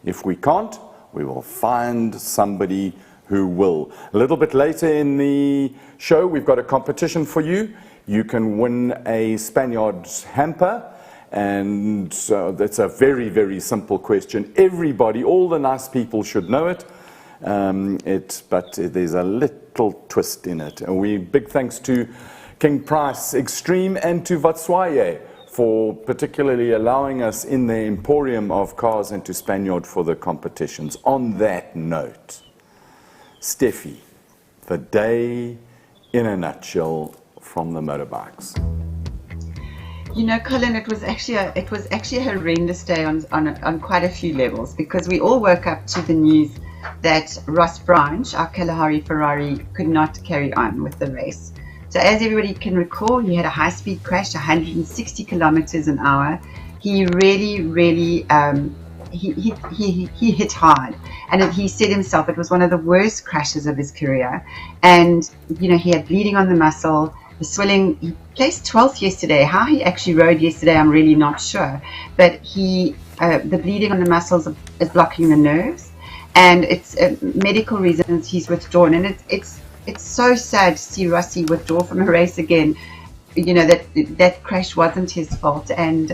If we can't, we will find somebody who will. A little bit later in the show, we've got a competition for you. You can win a Spaniard's hamper. And that's a very, very simple question. Everybody, all the nice people should know it. But there's a little twist in it. And big thanks to KingPriceXtreme and to Vatswaye for particularly allowing us in the emporium of cars and to Spaniard for the competitions. On that note, Steffi, the day in a nutshell from the motorbikes. You know, Colin, it was actually a horrendous day on quite a few levels, because we all woke up to the news that Ross Branch, our Kalahari Ferrari, could not carry on with the race. So as everybody can recall, he had a high-speed crash, 160 kilometers an hour. He really he hit hard, and he said himself it was one of the worst crashes of his career. And you know, he had bleeding on the muscle, the swelling. He placed 12th yesterday. How he actually rode yesterday, I'm really not sure. But the bleeding on the muscles is blocking the nerves, and it's medical reasons he's withdrawn. And it's so sad to see Rossi withdraw from a race again. You know, that crash wasn't his fault, and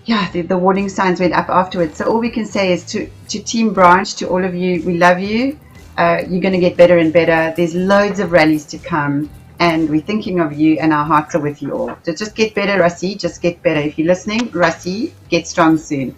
yeah, the warning signs went up afterwards. So all we can say is to Team Branch, to all of you, we love you. You're going to get better and better. There's loads of rallies to come, and we're thinking of you, and our hearts are with you all. So just get better, Rossi. Just get better. If you're listening, Rossi, get strong soon.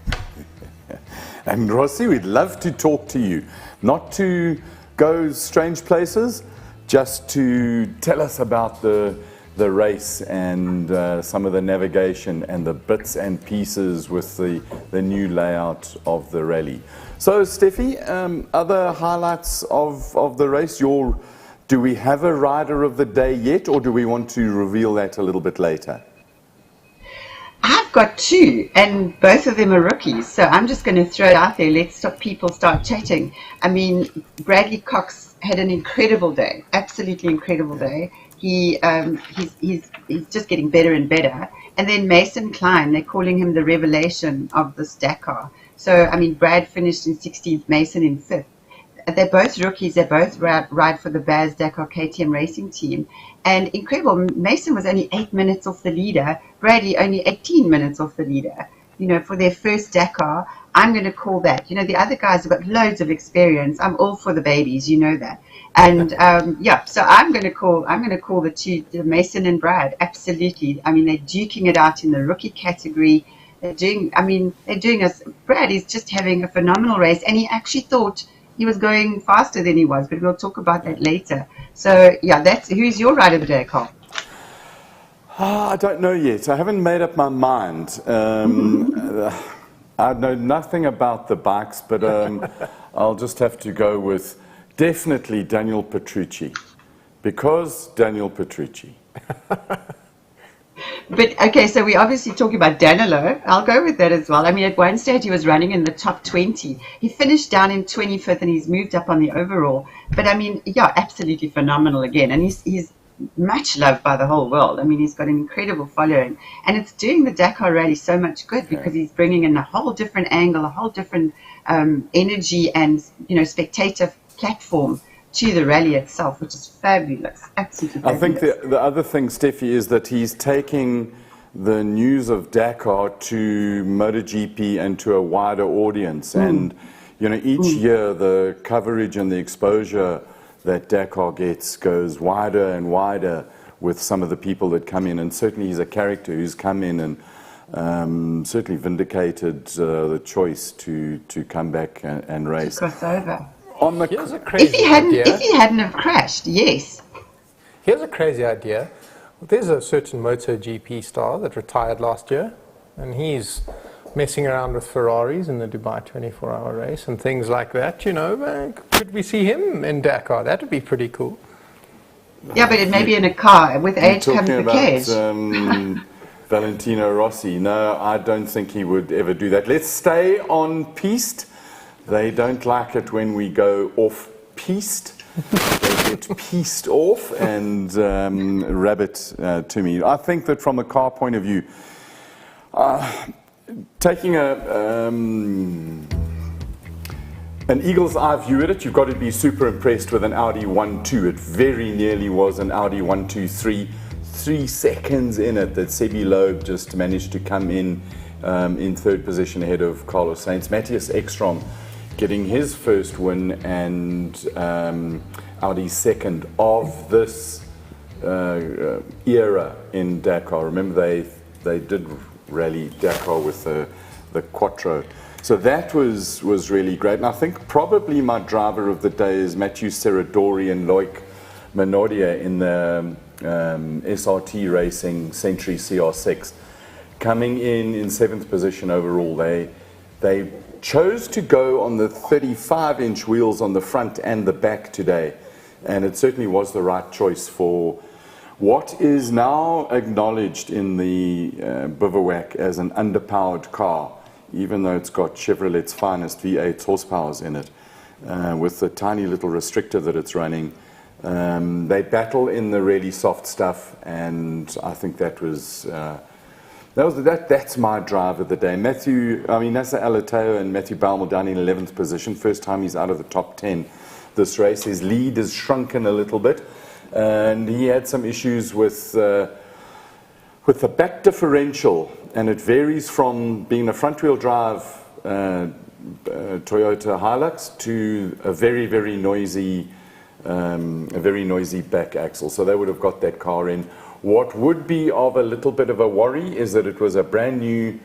And Rossi, we'd love to talk to you, not to go strange places, just to tell us about the race and some of the navigation and the bits and pieces with the new layout of the rally. So, Steffi, other highlights of the race? Do we have a rider of the day yet, or do we want to reveal that a little bit later? I've got two, and both of them are rookies, so I'm just going to throw it out there. Let's people start chatting. I mean, Bradley Cox had an incredible day, absolutely incredible day. He's just getting better and better. And then Mason Klein, they're calling him the revelation of this Dakar. So, I mean, Brad finished in 16th, Mason in 5th. They're both rookies. They both ride for the Baz Dakar KTM racing team. And incredible, Mason was only 8 minutes off the leader. Bradley only 18 minutes off the leader. You know, for their first Dakar, I'm going to call that. You know, the other guys have got loads of experience. I'm all for the babies, you know that. And yeah, so I'm going to call the two, Mason and Brad. Absolutely. I mean, they're duking it out in the rookie category. They're doing us. Brad is just having a phenomenal race, and he actually thought he was going faster than he was, but we'll talk about that later. So yeah, who's your rider of the day, Carl? I don't know yet. I haven't made up my mind. I know nothing about the bikes, but I'll just have to go with definitely Daniel Petrucci, because Daniel Petrucci. But okay, so we're obviously talking about Danilo. I'll go with that as well. I mean, at one stage he was running in the top 20. He finished down in 25th, and he's moved up on the overall. But I mean, yeah, absolutely phenomenal again. And he's much loved by the whole world. I mean, he's got an incredible following, and it's doing the Dakar Rally so much good, because he's bringing in a whole different angle, a whole different energy and, you know, spectator platform to the rally itself, which is fabulous, absolutely fabulous. I think the other thing, Steffi, is that he's taking the news of Dakar to MotoGP and to a wider audience. And, you know, each year the coverage and the exposure that Dakar gets goes wider and wider with some of the people that come in. And certainly he's a character who's come in and certainly vindicated the choice to come back and race. To cross over. Here's a crazy idea. If he hadn't have crashed, yes. Here's a crazy idea. There's a certain MotoGP star that retired last year, and he's messing around with Ferraris in the Dubai 24-hour race and things like that. You know, could we see him in Dakar? That would be pretty cool. Yeah, but it may be in a car. With age comes the cash. Valentino Rossi. No, I don't think he would ever do that. Let's stay on piste. They don't like it when we go off piste. They get pieced off and rabbit to me. I think that from a car point of view, taking An eagle's eye view at it, you've got to be super impressed with an Audi 1.2. It very nearly was an Audi 1.2.3. 3 seconds in it that Sebi Loeb just managed to come in third position ahead of Carlos Sainz. KingPriceXtreme getting his first win, and Audi's second of this era in Dakar. Remember, they did rally Dakar with the Quattro. So that was really great. And I think probably my driver of the day is Mathieu Serradori and Loic Menodia in the SRT Racing Century CR6, coming in 7th position overall. They chose to go on the 35-inch wheels on the front and the back today, and it certainly was the right choice for what is now acknowledged in the bivouac as an underpowered car, even though it's got Chevrolet's finest V8 horsepowers in it, with the tiny little restrictor that it's running. They battle in the really soft stuff, and I think that's my drive of the day. Nasser Alateo and Matthew Baumel down in 11th position. First time he's out of the top 10 this race. His lead has shrunken a little bit, and he had some issues with the back differential, and it varies from being a front-wheel drive Toyota Hilux to a very, very noisy back axle. So they would have got that car in. What would be of a little bit of a worry is that it was a brand new,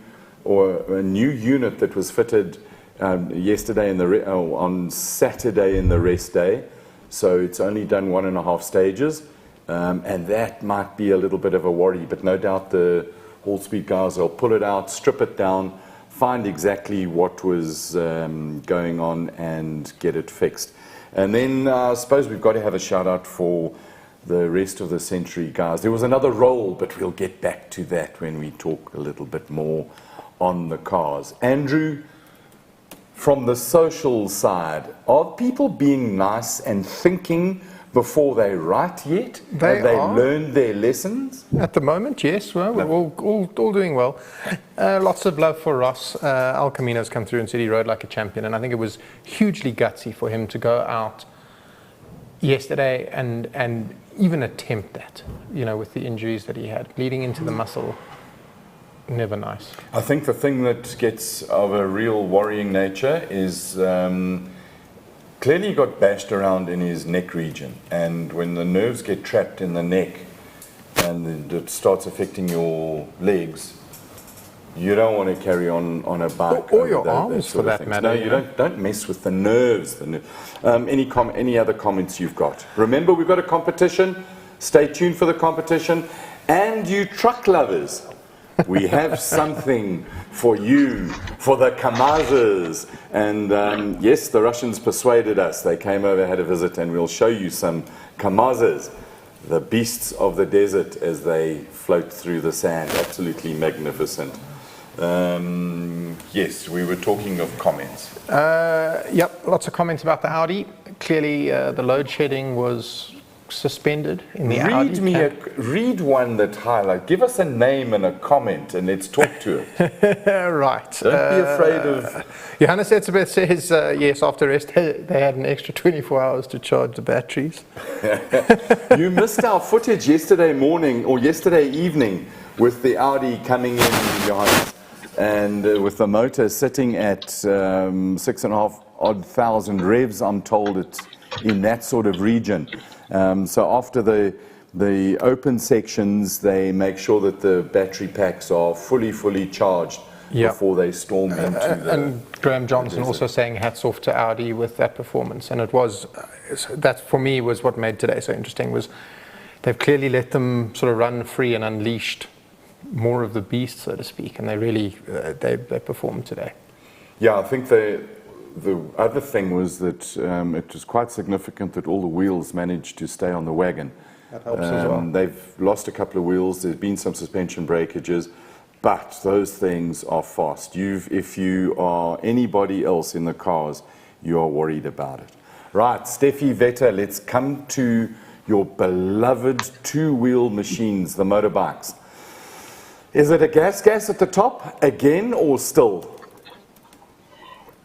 or a new unit that was fitted yesterday on Saturday in the Raceday. So it's only done 1.5 stages, and that might be a little bit of a worry. But no doubt the All-Speed guys will pull it out, strip it down, find exactly what was going on, and get it fixed. And then I suppose we've got to have a shout out for the rest of the Century guys. There was another roll, but we'll get back to that when we talk a little bit more on the cars. Andrew, from the social side, are people being nice and thinking before they write yet? Have they learned their lessons? At the moment, yes. Well, we're all doing well. Lots of love for Ross. El Camino's come through and said he rode like a champion, and I think it was hugely gutsy for him to go out yesterday and even attempt that, with the injuries that he had, bleeding into the muscle. Never nice. I think the thing that gets of a real worrying nature is clearly he got bashed around in his neck region, and when the nerves get trapped in the neck and it starts affecting your legs, you don't want to carry on a bike. Or your arms, for that matter. No, you don't mess with the nerves. Any other comments you've got? Remember, we've got a competition. Stay tuned for the competition. And you truck lovers, we have something for you, for the Kamazes. And yes, the Russians persuaded us. They came over, had a visit, and we'll show you some Kamazes, the beasts of the desert as they float through the sand. Absolutely magnificent. Yes, we were talking of comments. Yep, lots of comments about the Audi. Clearly, the load shedding was suspended in the Audi. Read one that highlight. Give us a name and a comment, and let's talk to it. Right. Don't be afraid of. Johannes Etzebeth says, yes, after rest, they had an extra 24 hours to charge the batteries. You missed our footage yesterday morning or yesterday evening with the Audi coming in, Johannes, and with the motor sitting at 6,500 odd revs. I'm told it's in that sort of region. So after the open sections, they make sure that the battery packs are fully charged before they storm into the... And Graham Johnson also saying hats off to Audi with that performance. And it was, that for me was what made today so interesting, was they've clearly let them sort of run free and unleashed more of the beast, so to speak, and they really they performed today. Yeah, I think the other thing was that it was quite significant that all the wheels managed to stay on the wagon. That helps as well. They've lost a couple of wheels. There's been some suspension breakages, but those things are fast. If you are anybody else in the cars, you are worried about it. Right, Steffi Vetter, let's come to your beloved two-wheel machines, the motorbikes. Is it a gas at the top again, or still?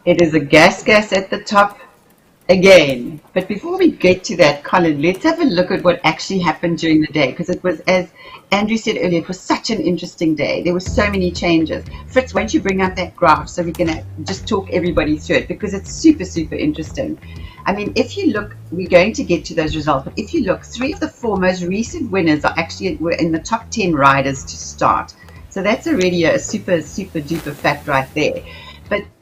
It is a gas at the top again. But before we get to that, Colin, let's have a look at what actually happened during the day, because it was, as Andrew said earlier, it was such an interesting day. There were so many changes. Fritz, why don't you bring up that graph so we can just talk everybody through it, because it's super, super interesting. I mean, if you look, we're going to get to those results, but if you look, 3 of the 4 most recent winners were in the top 10 riders to start. So that's already a super, super duper fact right there.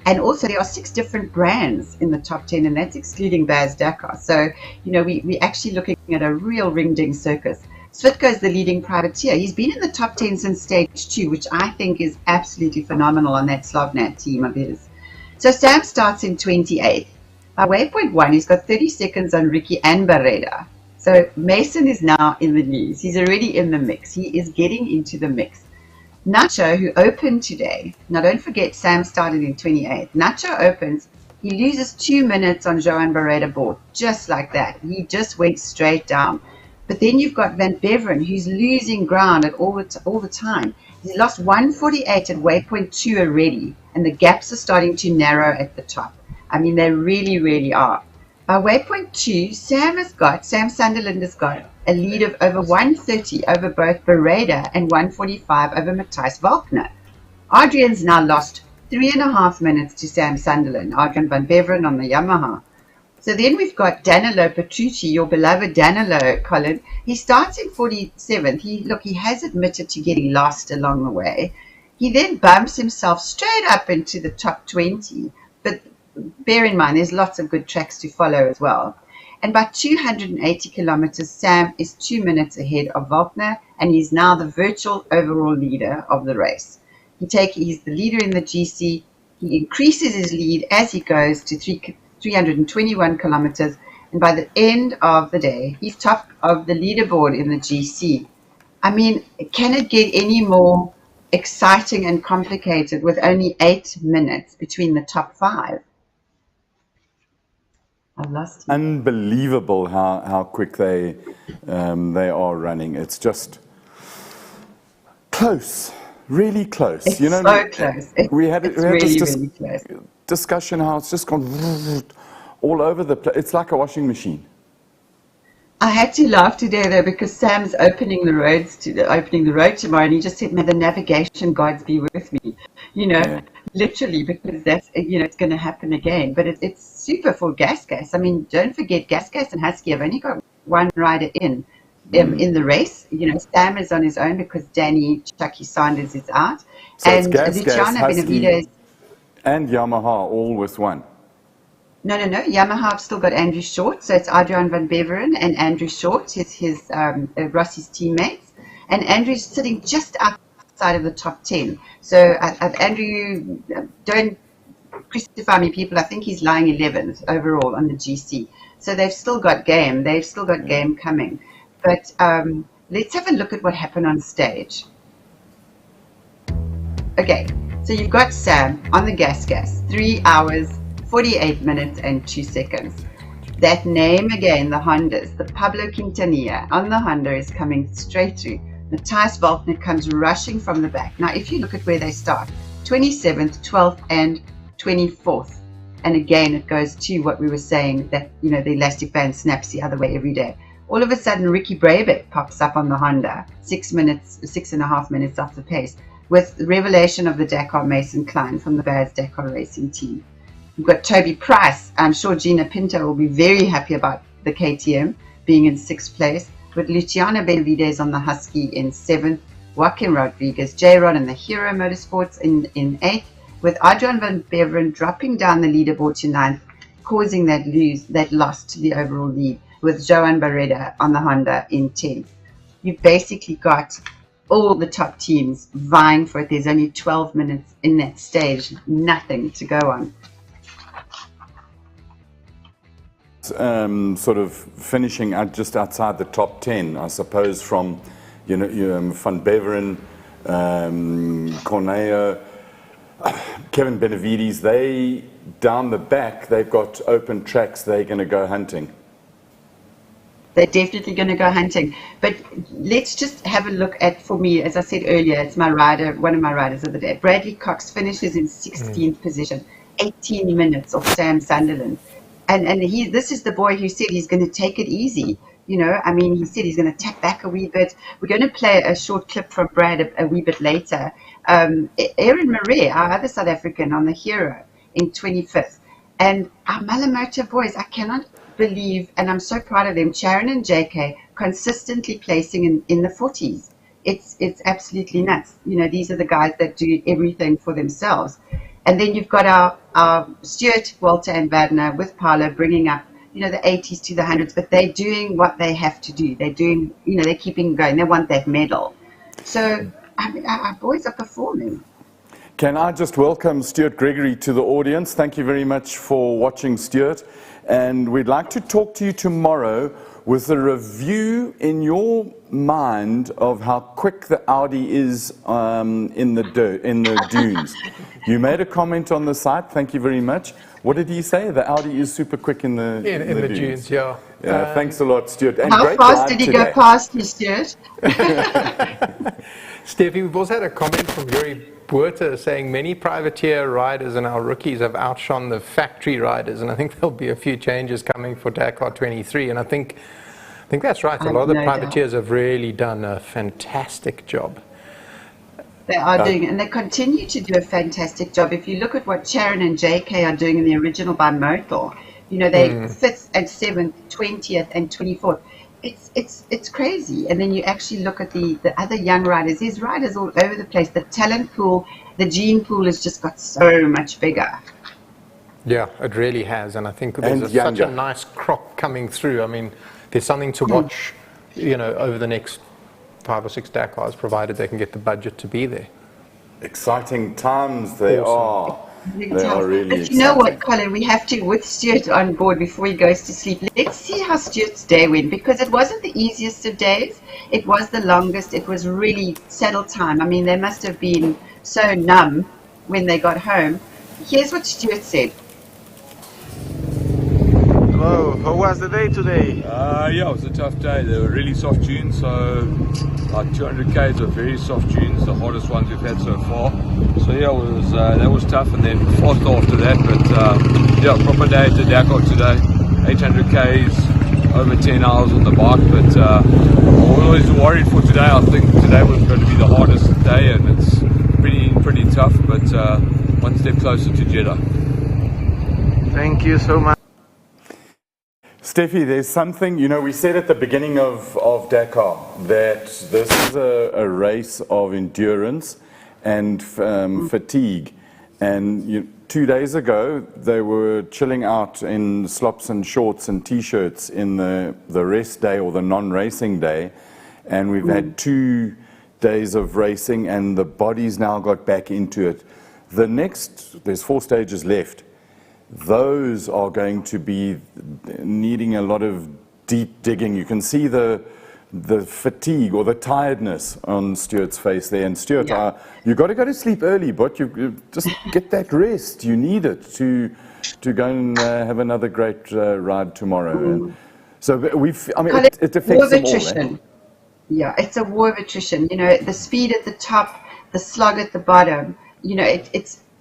And also there are 6 different brands in the top 10, and that's excluding Baz Dakar. So, we're actually looking at a real ring-ding circus. Svitko is the leading privateer. He's been in the top 10 since stage 2, which I think is absolutely phenomenal on that Slavnat team of his. So Sam starts in 28th. By waypoint 1, he's got 30 seconds on Ricky and Barreda. So Mason is now in the news. He's already in the mix. He is getting into the mix. Nacho, who opened today, now don't forget Sam started in 28th. Nacho opens, he loses 2 minutes on Johan Barreda board, just like that. He just went straight down. But then you've got Van Beveren, who's losing ground all the time. He's lost 148 at waypoint 2 already, and the gaps are starting to narrow at the top. I mean, they really, really are. By waypoint 2, Sam Sunderland has got a lead of over 130 over both Barreda and 145 over Matthijs Valkner. Adrian's now lost 3.5 minutes to Sam Sunderland, Adrian Van Beveren on the Yamaha. So then we've got Danilo Petrucci, your beloved Danilo, Colin. He starts in 47th. He has admitted to getting lost along the way. He then bumps himself straight up into the top 20. But bear in mind, there's lots of good tracks to follow as well. And by 280 kilometers, Sam is 2 minutes ahead of Valkner, and he's now the virtual overall leader of the race. He's the leader in the GC. He increases his lead as he goes to 321 kilometers, and by the end of the day, he's top of the leaderboard in the GC. I mean, can it get any more exciting and complicated with only 8 minutes between the top 5? I've lost you. Unbelievable how quick they are running. It's just close, really close. It's so close. We had really this close. discussion how it's just gone all over the place. It's like a washing machine. I had to laugh today though, because Sam's opening the road tomorrow, and he just said, "May the navigation gods be with me," literally, because that's it's going to happen again. But it's super for Gas. I mean, don't forget Gas and Husky have only got one rider in the race. Sam is on his own because Danny Chucky Sanders is out, So and it's Luciano Husky, Benavides and Yamaha all with one. No. Yamaha have still got Andrew Short, so it's Adrian Van Beveren and Andrew Short, his Rossi's teammates, and Andrew's sitting just outside of the top 10. So Andrew, don't crucify me, people. I think he's lying 11th overall on the GC. So they've still got game. They've still got game coming. But let's have a look at what happened on stage. Okay, so you've got Sam on the gas, 3 hours. 48 minutes and 2 seconds. That name again, the Hondas, the Pablo Quintanilla on the Honda is coming straight through. Matthijs Valkner comes rushing from the back. Now, if you look at where they start, 27th, 12th, and 24th. And again, it goes to what we were saying, that, the elastic band snaps the other way every day. All of a sudden, Ricky Breivik pops up on the Honda, 6.5 minutes off the pace, with the revelation of the Dakar Mason Klein from the Baz Dakar racing team. We've got Toby Price. I'm sure Gina Pinto will be very happy about the KTM being in 6th place, with Luciano Benavides on the Husky in 7th, Joaquin Rodriguez, J-Rod and the Hero Motorsports in 8th, with Adrian Van Beveren dropping down the leaderboard to 9th, causing that loss to the overall lead, with Johan Barreda on the Honda in 10th. You've basically got all the top teams vying for it. There's only 12 minutes in that stage, nothing to go on. Sort of finishing just outside the top 10, I suppose, from Van Beveren, Corneo, Kevin Benavides. They down the back, they've got open tracks. They're going to go hunting. They're definitely going to go hunting. But let's just have a look at, for me, as I said earlier, it's my rider, one of my riders of the day. Bradley Cox finishes in 16th position. 18 minutes off Sam Sunderland. And this is the boy who said he's going to take it easy. I mean, he said he's going to tap back a wee bit. We're going to play a short clip from Brad a wee bit later. Aaron Marais, our other South African on the Hero in 25th. And our Malamoto boys, I cannot believe, and I'm so proud of them, Sharon and JK, consistently placing in the 40s. It's absolutely nuts. These are the guys that do everything for themselves. And then you've got our Stuart, Walter, and Badner with Paolo bringing up, the 80s to the 100s, but they're doing what they have to do. They're doing, they're keeping going. They want that medal. So, I mean, our boys are performing. Can I just welcome Stuart Gregory to the audience? Thank you very much for watching, Stuart. And we'd like to talk to you tomorrow with a review in your mind of how quick the Audi is in the dunes. You made a comment on the site. Thank you very much. What did he say? The Audi is super quick in the dunes. Yeah. Yeah. Thanks a lot, Stuart. And how fast did he go past you, Stuart? Steffi, we've also had a comment from Yuri Buerta saying many privateer riders and our rookies have outshone the factory riders, and I think there'll be a few changes coming for Dakar 23. And I think that's right. A lot of the privateers have really done a fantastic job. They are doing it, and they continue to do a fantastic job. If you look at what Sharon and JK are doing in the original bimodal, they 5th and 7th, 20th and 24th. It's crazy. And then you actually look at the other young riders. There's riders all over the place. The talent pool, the gene pool has just got so much bigger. Yeah, it really has. And I think there's such a nice crop coming through. I mean, there's something to watch, over the next 5 or 6 Dakars, provided they can get the budget to be there. Exciting times they are. They are really But you know what, Colin, we have to, with Stuart on board before he goes to sleep, let's see how Stuart's day went, because it wasn't the easiest of days. It was the longest. It was really saddle time. I mean, they must have been so numb when they got home. Here's what Stuart said. Hello, how was the day today? Yeah, it was a tough day. They were really soft dunes, so like 200 k's of very soft dunes, the hardest ones we've had so far. So yeah, that was tough, and then fast after that. But yeah, proper day to Dakar today. 800 k's, over 10 hours on the bike. But I was always worried for today. I think today was going to be the hardest day, and it's pretty tough. But one step closer to Jeddah. Thank you so much. Steffi, there's something, we said at the beginning of Dakar that this is a race of endurance and fatigue. And 2 days ago, they were chilling out in slops and shorts and T-shirts in the rest day or the non-racing day. And we've had 2 days of racing, and the body's now got back into it. There's 4 stages left. Those are going to be needing a lot of deep digging. You can see the fatigue or the tiredness on Stuart's face there. And Stuart, you've got to go to sleep early, but you just get that rest. You need it to go and have another great ride tomorrow. And so it affects them all. Eh? Yeah, it's a war of attrition. The speed at the top, the slog at the bottom.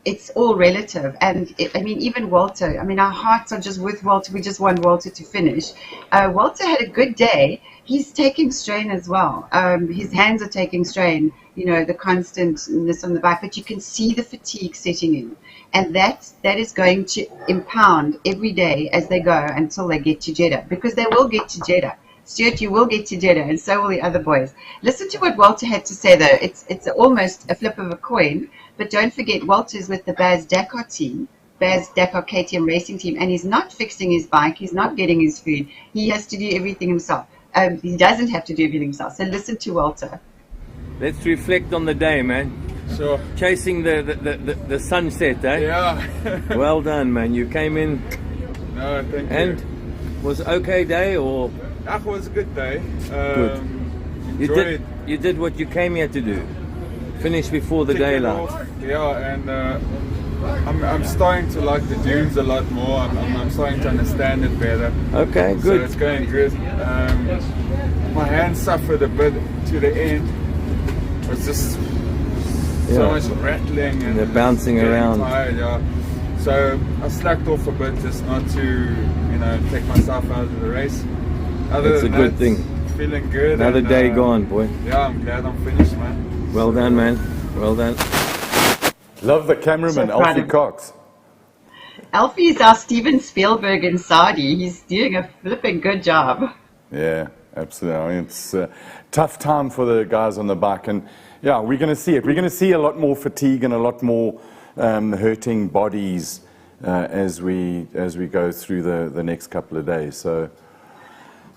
It's all relative. And even Walter, our hearts are just with Walter. We just want Walter to finish. Walter had a good day. He's taking strain as well. His hands are taking strain, the constantness on the bike, but you can see the fatigue setting in. And that is going to impound every day as they go until they get to Jeddah, because they will get to Jeddah. Stuart, you will get to Jeddah, and so will the other boys. Listen to what Walter had to say, though. It's almost a flip of a coin, but don't forget, Walter's with the Baz Dakar team, Baz Dakar KTM racing team, and he's not fixing his bike, he's not getting his food, he has to do everything himself. He doesn't have to do everything himself, so listen to Walter. Let's reflect on the day, man. Sure. Chasing the sunset, eh? Yeah. Well done, man. You came in. No, thank you. And was it okay day or? It was a good day. Good. You did what you came here to do. Finish before the daylight. Yeah, and I'm starting to like the dunes a lot more. I'm starting to understand it better. Okay, good. So it's going good. My hands suffered a bit to the end. It was just so much rattling and they're bouncing around. Tired, yeah. So I slacked off a bit just not to, you know, take myself out of the race. That's a good thing. Feeling good. Another and, day gone, boy. Yeah, I'm glad I'm finished, man. Well done, man. Well done. Love the cameraman, So proud Alfie of- Cox. Alfie's our Steven Spielberg in Saudi. He's doing a flipping good job. Yeah, absolutely. I mean, it's a tough time for the guys on the bike, and yeah, we're going to see it. We're going to see a lot more fatigue and a lot more hurting bodies as we go through the next couple of days. So.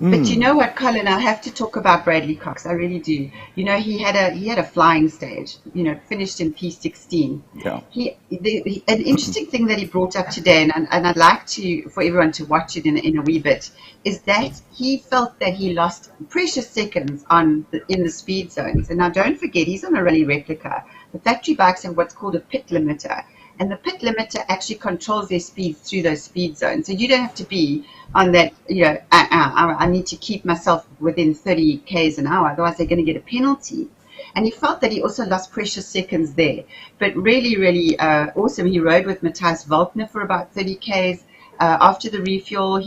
But you know what, Colin? I have to talk about Bradley Cox. I really do. You know, he had a flying stage. You know, finished in P16. Yeah. An interesting thing that he brought up today, and I'd like for everyone to watch it in a wee bit, is that he felt that he lost precious seconds in the speed zones. And now, don't forget, he's on a rally replica. The factory bikes have what's called a pit limiter. And the pit limiter actually controls their speed through those speed zones. So you don't have to be on that, you know, I need to keep myself within 30 k's an hour, otherwise they're going to get a penalty. And he felt that he also lost precious seconds there. But really, really awesome. He rode with Matthias Waltner for about 30 k's. After the refuel,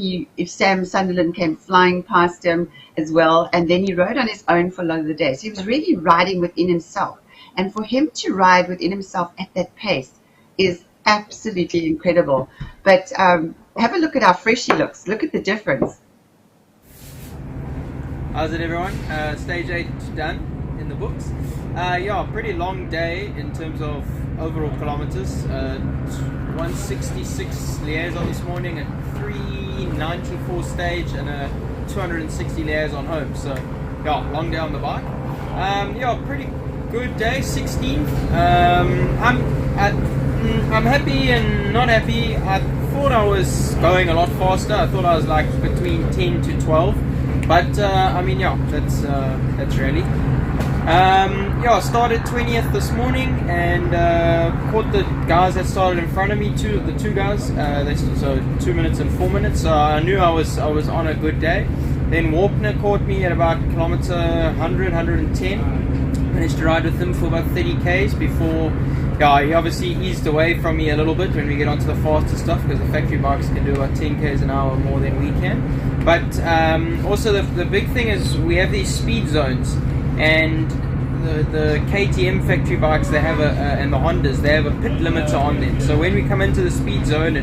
Sam Sunderland came flying past him as well. And then he rode on his own for a lot of the day. So he was really riding within himself. And for him to ride within himself at that pace is absolutely incredible. But have a look at how fresh he looks. Look at the difference. How's it, everyone? Stage 8 done in the books. Yeah, pretty long day in terms of overall kilometers. 166 liaison this morning, a 394 stage, and a 260 liaison home. So, yeah, long day on the bike. Yeah, pretty good day, 16th. I'm happy and not happy. I thought I was going a lot faster. I thought I was like between 10 to 12. But I mean, yeah, that's really. Yeah, started 20th this morning and caught the guys that started in front of me. The two guys. So 2 minutes and 4 minutes. So I knew I was on a good day. Then Warpner caught me at about kilometer 100, 110. Managed to ride with him for about 30 k's before. Yeah, he obviously eased away from me a little bit when we get onto the faster stuff, because the factory bikes can do about 10 k's an hour more than we can. But also the big thing is we have these speed zones, and the KTM factory bikes, they have and the Hondas, they have a pit limiter on them. So when we come into the speed zone,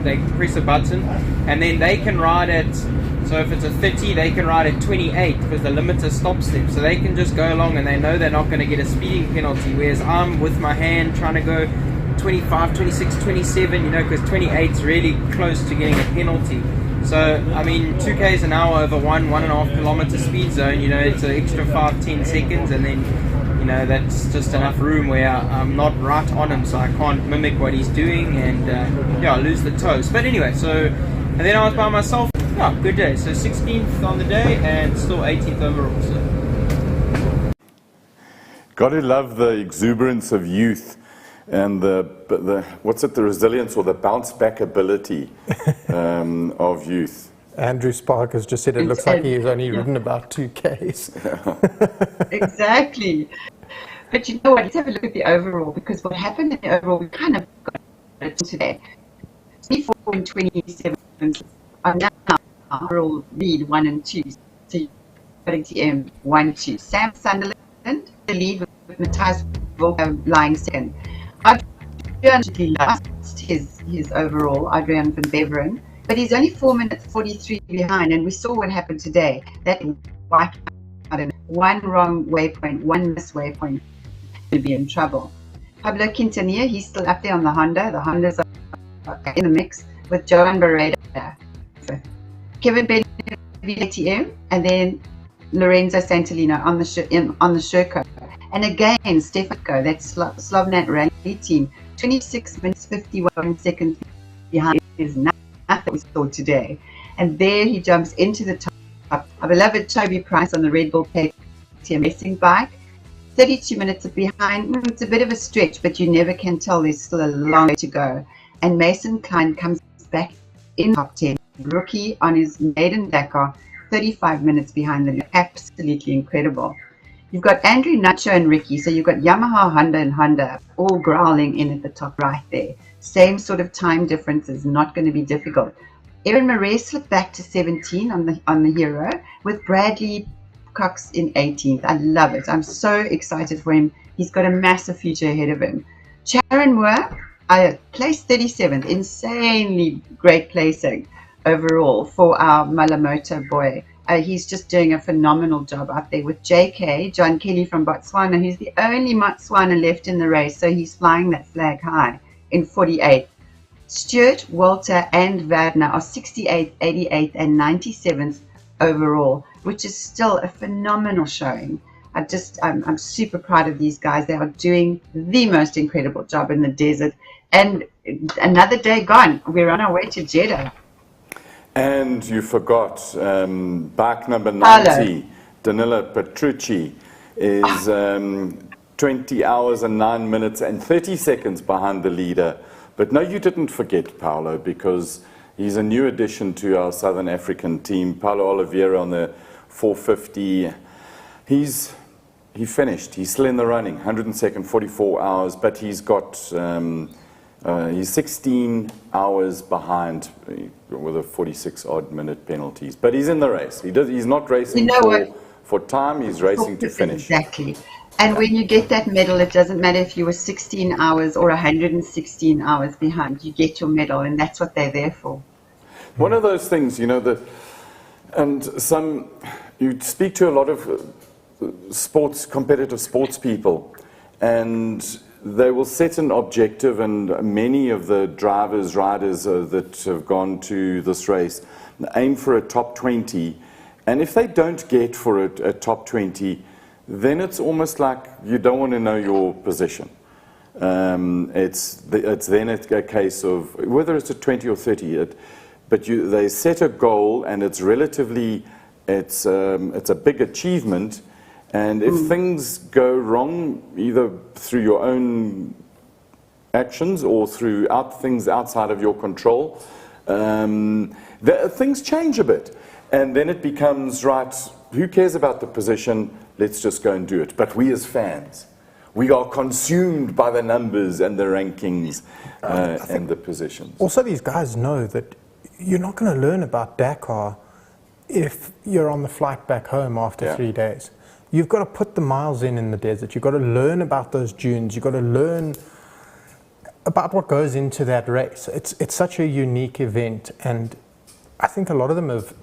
they press a button, and then they can ride at. So if it's a 30, they can ride at 28 because the limiter stops them. So they can just go along and they know they're not going to get a speeding penalty. Whereas I'm with my hand trying to go 25, 26, 27, you know, because 28 is really close to getting a penalty. So, I mean, 2 k's an hour over 1.5 kilometer speed zone, you know, it's an extra 5-10 seconds. And then, you know, that's just enough room where I'm not right on him, so I can't mimic what he's doing and, yeah, I lose the toes. But anyway, so, and then I was by myself. Yeah, good day. So 16th on the day and still 18th overall. So. Got to love the exuberance of youth and the what's it, the resilience or the bounce back ability of youth. Andrew Spark has just said it looks like he's only ridden about 2 k's. Exactly. But you know what? Let's have a look at the overall, because what happened in the overall, we kind of got it today. 24 and 27 are now overall lead 1 and 2. So KTM 1, 2. Sam Sunderland, the lead with Matthias lying second. Adrian lost his overall, Adrian van Beveren, but he's only 4 minutes 43 behind, and we saw what happened today. That wiped out one wrong waypoint, one missed waypoint, to be in trouble. Pablo Quintanilla, he's still up there on the Honda. The Hondas are in the mix with Johan Barreda. Kevin Benny KTM, and then Lorenzo Santolino on the Sherco. And again, Stefano, that Slovnat rally team, 26 minutes 51 seconds behind is nothing we saw today. And there he jumps into the top. Our beloved Toby Price on the Red Bull KTM racing bike, 32 minutes behind. It's a bit of a stretch, but you never can tell. There's still a long way to go. And Mason Klein comes back in top 10. Rookie on his maiden Dakar, 35 minutes behind the lead. Absolutely incredible. You've got Andrew, Nacho, and Ricky. So you've got Yamaha, Honda, and Honda all growling in at the top right there. Same sort of time differences, not going to be difficult. Erin Murray slipped back to 17 on the Hero with Bradley Cox in 18th. I love it. I'm so excited for him. He's got a massive future ahead of him. Sharon Moore, I placed 37th. Insanely great placing overall for our Malamoto boy. He's just doing a phenomenal job out there with JK, John Kelly from Botswana, who's the only Botswana left in the race, so he's flying that flag high in 48th. Stewart, Walter, and Wagner are 68th, 88th, and 97th overall, which is still a phenomenal showing. I'm super proud of these guys. They are doing the most incredible job in the desert. And another day gone. We're on our way to Jeddah. And you forgot bike number 90, Danila Petrucci, is 20 hours and 9 minutes and 30 seconds behind the leader. But no, you didn't forget Paulo, because he's a new addition to our Southern African team. Paulo Oliveira on the 450. He finished. He's still in the running, 102nd, 44 hours, but he's got he's 16 hours behind with a 46-odd minute penalties. But he's in the race. He's not racing for time. He's racing to finish. Exactly. And when you get that medal, it doesn't matter if you were 16 hours or 116 hours behind. You get your medal, and that's what they're there for. One of those things, you know, you speak to a lot of competitive sports people, and they will set an objective, and many of the riders that have gone to this race aim for a top 20, and if they don't get for a top 20, then it's almost like you don't want to know your position. It's then a case of whether it's a 20 or 30, but they set a goal, and it's a big achievement. And if things go wrong, either through your own actions or through things outside of your control, things change a bit. And then it becomes, right, who cares about the position? Let's just go and do it. But we as fans, we are consumed by the numbers and the rankings and the positions. Also, these guys know that you're not going to learn about Dakar if you're on the flight back home after 3 days. You've got to put the miles in the desert. You've got to learn about those dunes. You've got to learn about what goes into that race. It's such a unique event, and I think a lot of them have,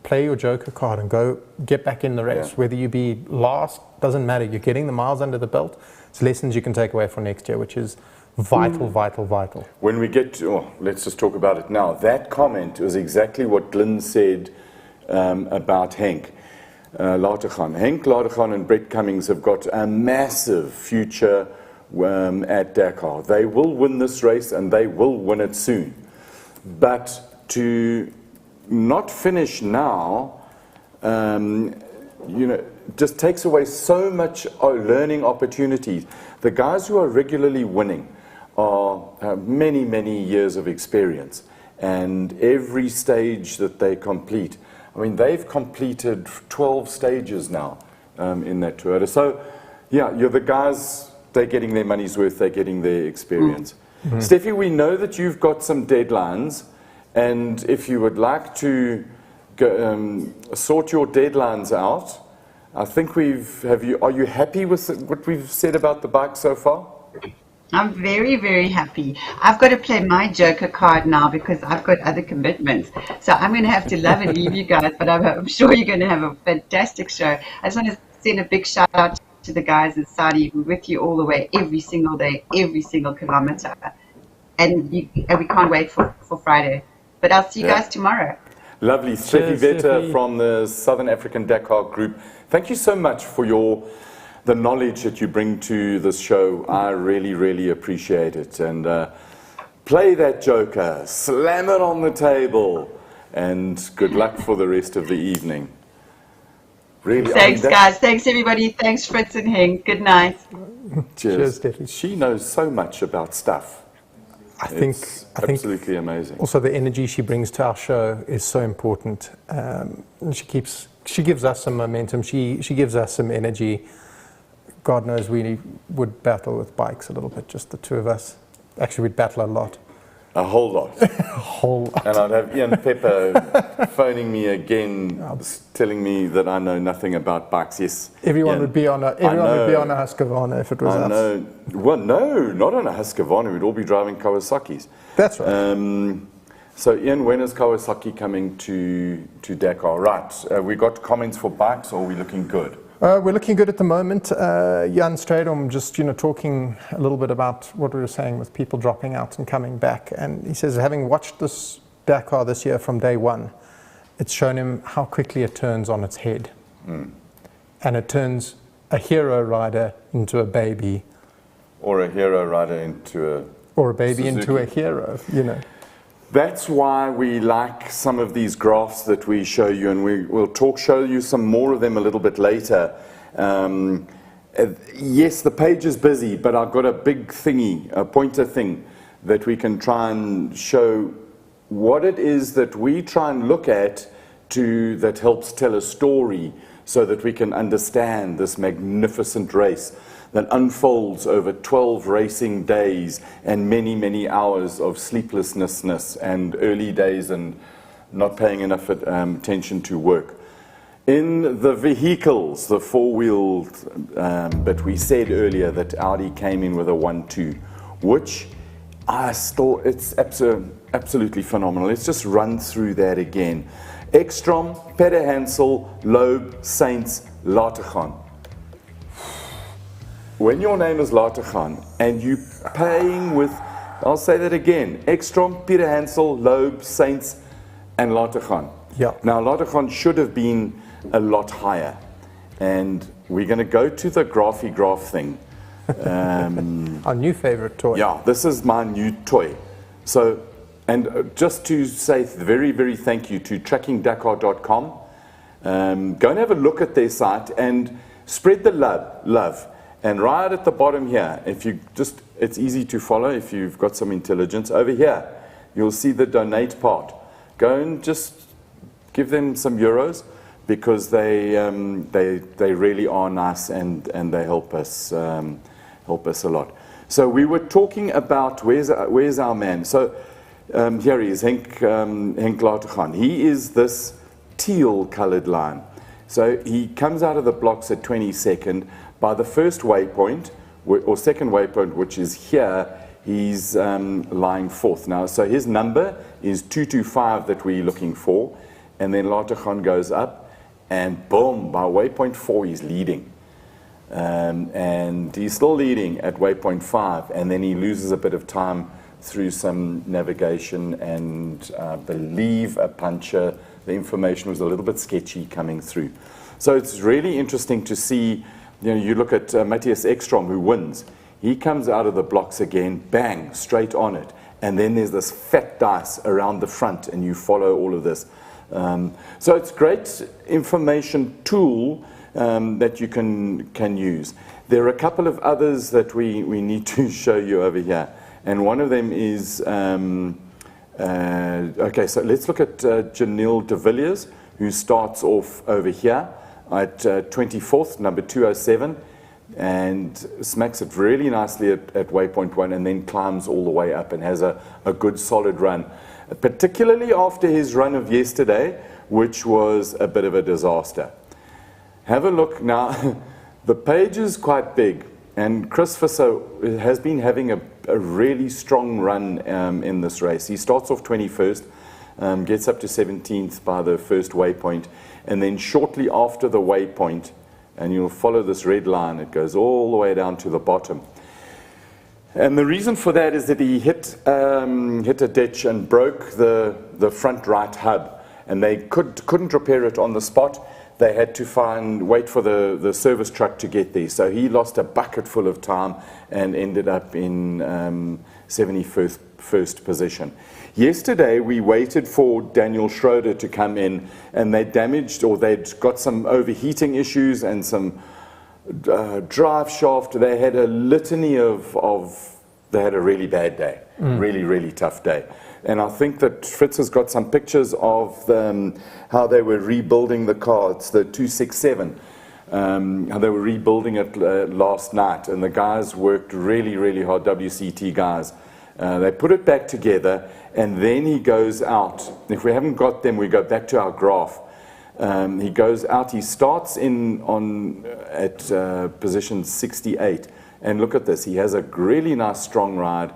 play your joker card and go get back in the race. Yeah. Whether you be last, doesn't matter. You're getting the miles under the belt. It's lessons you can take away for next year, which is vital. When we get to, let's just talk about it now. That comment was exactly what Glyn said about Henk. Henk Lateghan and Brett Cummings have got a massive future at Dakar. They will win this race, and they will win it soon. But to not finish now, just takes away so much learning opportunities. The guys who are regularly winning have many, many years of experience, and every stage that they complete. I mean, they've completed 12 stages now in that tour. So, you're the guys, they're getting their money's worth, they're getting their experience. Mm-hmm. Steffi, we know that you've got some deadlines, and if you would like to sort your deadlines out, I think are you happy with what we've said about the bike so far? I'm very, very happy. I've got to play my joker card now because I've got other commitments. So I'm going to have to love and leave you guys, but I'm sure you're going to have a fantastic show. I just want to send a big shout out to the guys in Saudi who are with you all the way, every single day, every single kilometer. And we can't wait for Friday. But I'll see you guys tomorrow. Lovely. Steffi Vetter from the Southern African Dakar Group. Thank you so much for the knowledge that you bring to this show. I really, really appreciate it. And play that joker, slam it on the table, and good luck for the rest of the evening. Really, thanks, guys. Thanks, everybody. Thanks, Fritz and Henk. Good night. Cheers. She knows so much about stuff. I think absolutely amazing. Also, the energy she brings to our show is so important. And she gives us some momentum. She gives us some energy. God knows we would battle with bikes a little bit, just the two of us. Actually, we'd battle a lot. A whole lot. A whole lot. And I'd have Ian Pepper phoning me again, telling me that I know nothing about bikes. Yes, Everyone Ian, would be on a Husqvarna if it was I us. know. Well, no, not on a Husqvarna. We'd all be driving Kawasaki's. That's right. So, Ian, when is Kawasaki coming to Dakar? Right. We got comments for bikes, or are we looking good? We're looking good at the moment. Jan Stradom just, talking a little bit about what we were saying with people dropping out and coming back. And he says, having watched this Dakar this year from day one, it's shown him how quickly it turns on its head. And it turns a hero rider into a baby. Or a hero rider into a... Or a baby Suzuki. into a hero, That's why we like some of these graphs that we show you, and we'll show you some more of them a little bit later. Yes, the page is busy, but I've got a big thingy, a pointer thing, that we can try and show what it is that we try and look at that helps tell a story so that we can understand this magnificent race that unfolds over 12 racing days and many, many hours of sleeplessness and early days and not paying enough attention to work. In the vehicles, the four-wheeled, but we said earlier that Audi came in with a 1.2, which it's absolutely phenomenal. Let's just run through that again. Ekstrom, Peder Hansel, Loeb, Saints, Lateghan. When your name is Lateghan and you're paying with, I'll say that again, Ekstrom, Peder Hansel, Loeb, Saints, and Lateghan. Yeah. Now, Lateghan should have been a lot higher. And we're going to go to the graphy graph thing. Our new favorite toy. Yeah, this is my new toy. So, and just to say very, very thank you to trackingdakar.com. Go and have a look at their site and spread the love. And right at the bottom here, it's easy to follow if you've got some intelligence. Over here, you'll see the donate part. Go and just give them some euros because they really are nice and they help us a lot. So we were talking about where's our man. So here he is, Henk Lateghan. He is this teal-colored line. So he comes out of the blocks at 22nd. By the first waypoint, or second waypoint, which is here, he's lying fourth now. So his number is 225 that we're looking for. And then Lateghan goes up, and boom, by waypoint 4, he's leading. And he's still leading at waypoint 5, and then he loses a bit of time through some navigation and I believe a puncture. The information was a little bit sketchy coming through. So it's really interesting to see. You look at Matthias Ekstrom, who wins. He comes out of the blocks again, bang, straight on it. And then there's this fat dice around the front, and you follow all of this. So it's a great information tool that you can use. There are a couple of others that we need to show you over here. And one of them is, okay, so let's look at Janelle De Villiers, who starts off over here at 24th, number 207, and smacks it really nicely at waypoint 1 and then climbs all the way up and has a good solid run, particularly after his run of yesterday, which was a bit of a disaster. Have a look now. The page is quite big, and Chris Fisso has been having a really strong run in this race. He starts off 21st, gets up to 17th by the first waypoint, and then shortly after the waypoint, and you'll follow this red line, it goes all the way down to the bottom. And the reason for that is that he hit a ditch and broke the front right hub, and they couldn't repair it on the spot. They had to wait for the service truck to get there. So he lost a bucket full of time and ended up in 71st position. Yesterday, we waited for Daniel Schroeder to come in, and they'd got some overheating issues and some drive shaft. They had a litany they had a really bad day, really, really tough day. And I think that Fritz has got some pictures of how they were rebuilding the car. It's the 267, how they were rebuilding it last night. And the guys worked really, really hard, WCT guys. They put it back together, and then he goes out. If we haven't got them, we go back to our graph. He goes out, he starts at position 68, and look at this, he has a really nice strong ride,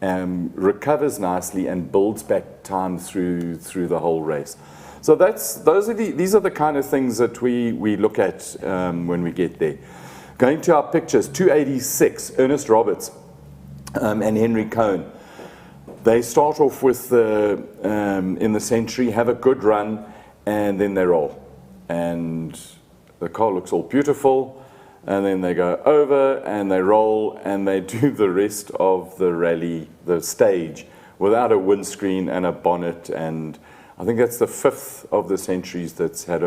recovers nicely, and builds back time through the whole race. So these are the kind of things that we look at when we get there. Going to our pictures, 286, Ernest Roberts and Henry Cohn. They start off with in the Century, have a good run, and then they roll. And the car looks all beautiful, and then they go over, and they roll, and they do the rest of the rally, the stage, without a windscreen and a bonnet. And I think that's the 5th of the Centuries that's had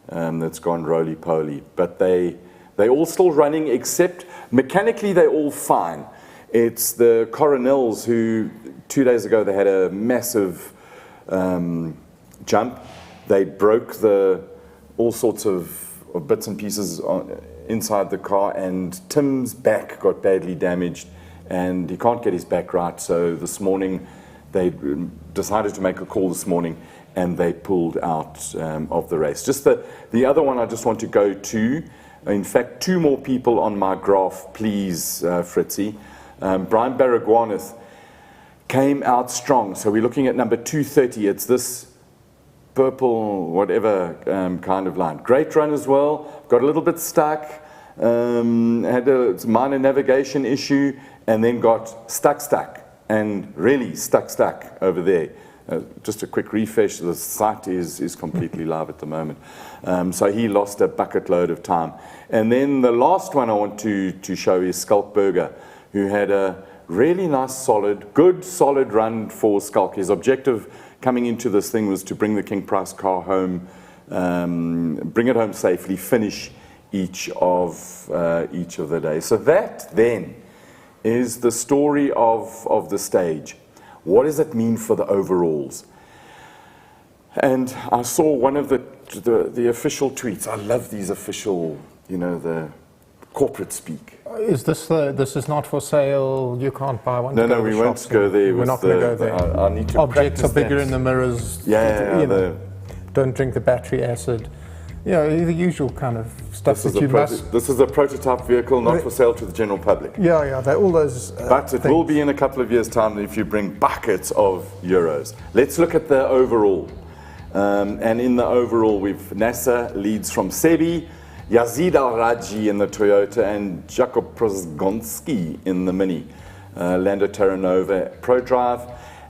that's gone roly-poly. But they all still running, except mechanically they're all fine. It's the Coronels who 2 days ago they had a massive jump. They broke all sorts of bits and pieces inside the car, and Tim's back got badly damaged, and he can't get his back right. So this morning they decided to make a call this morning, and they pulled out of the race. Just the other one I just want to go to. In fact, 2 more people on my graph, please, Fritzy. Brian Baragwanath came out strong. So we're looking at number 230. It's this purple, whatever kind of line. Great run as well. Got a little bit stuck. Had a minor navigation issue, and then got stuck, and really stuck over there. Just a quick refresh, the site is completely live at the moment. So he lost a bucket load of time. And then the last one I want to show is Skalkberger, who had a really nice, good solid run for Skalk. His objective coming into this thing was to bring the King Price car home, bring it home safely, finish each of the days. So that then is the story of the stage. What does it mean for the overalls? And I saw one of the official tweets. I love these official, the corporate speak. Is this is not for sale? You can't buy one. No, we won't go there. We're not going to go there. I need to Objects are bigger in the mirrors. Don't drink the battery acid. The usual kind of stuff that you must. This is a prototype vehicle, not for sale to the general public. Yeah, they're all those. But it will be in a couple of years' time if you bring buckets of euros. Let's look at the overall. And in the overall, Nasser leads from Sebi, Yazid Al-Raji in the Toyota, and Jakob Prozgonski in the Mini. Lando Terranova Pro Drive.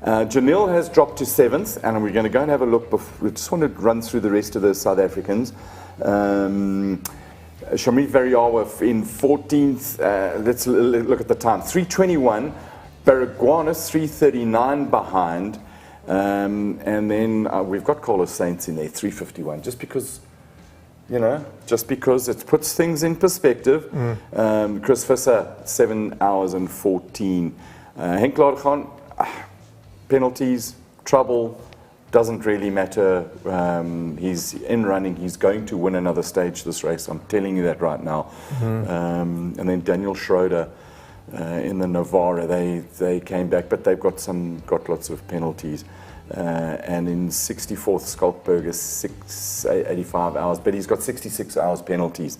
Janelle has dropped to 7th, and we're going to go and have a look. We just want to run through the rest of the South Africans. Shamit Variawa in 14th. Let's look at the time. 3:21. Baragwanath 3:39 behind. And then we've got Carlos Sainz in there, 3:51. Just because it puts things in perspective. Chris Visser, 7 hours and 14. Henk Laargaan, penalties, trouble, doesn't really matter. He's in running. He's going to win another stage this race. I'm telling you that right now. And then Daniel Schroeder in the Navara, they came back, but they've got lots of penalties. And in 64th, Skalkberger, 85 hours, but he's got 66 hours penalties.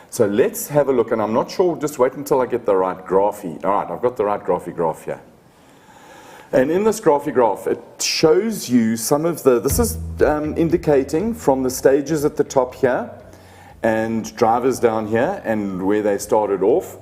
So let's have a look, and I'm not sure, just wait until I get the right graphy. All right, I've got the right graph here. And in this graph, it shows you some of this is indicating from the stages at the top here, and drivers down here, and where they started off,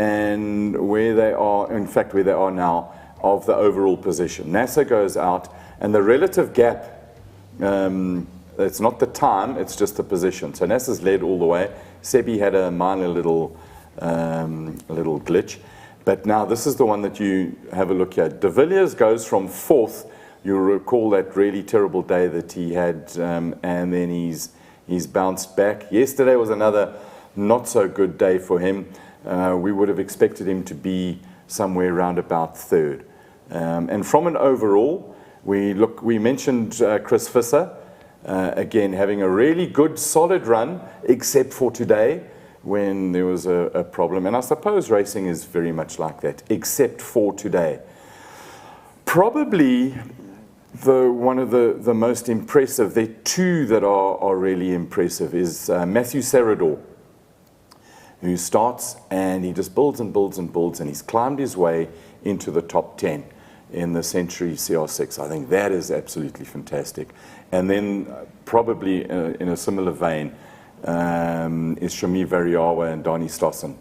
and where they are, in fact, where they are now, of the overall position. Nasser goes out, and the relative gap, it's not the time, it's just the position. So Nasser's led all the way. Sebi had a minor little glitch. But now this is the one that you have a look at. De Villiers goes from 4th. You'll recall that really terrible day that he had, and then he's bounced back. Yesterday was another not so good day for him. We would have expected him to be somewhere around about 3rd. And from an overall, we mentioned Chris Visser, again having a really good solid run, except for today, when there was a problem. And I suppose racing is very much like that, except for today. Probably one of the most impressive, there are two that are really impressive, is Matthew Serrador, who starts and he just builds and builds and builds, and he's climbed his way into the top 10 in the Century CR6. I think that is absolutely fantastic. And then probably in a similar vein is Shami Variawa and Donnie Stossen,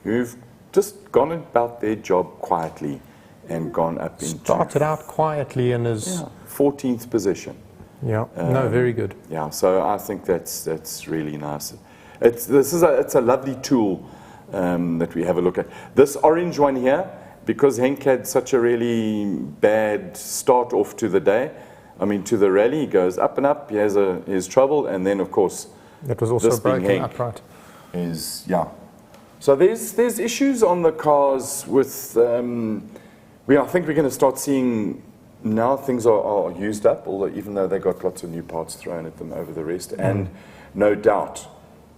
who've just gone about their job quietly and gone up into... Started out quietly and is... 14th position. Yeah, no, very good. Yeah, so I think that's really nice. It's a lovely tool that we have a look at. This orange one here, because Henk had such a really bad start off to the day, I mean to the rally, he goes up and up, he has trouble, and then of course that was also broken upright. So there's issues on the cars with. I think we're going to start seeing now things are used up, even though they got lots of new parts thrown at them over the rest, and no doubt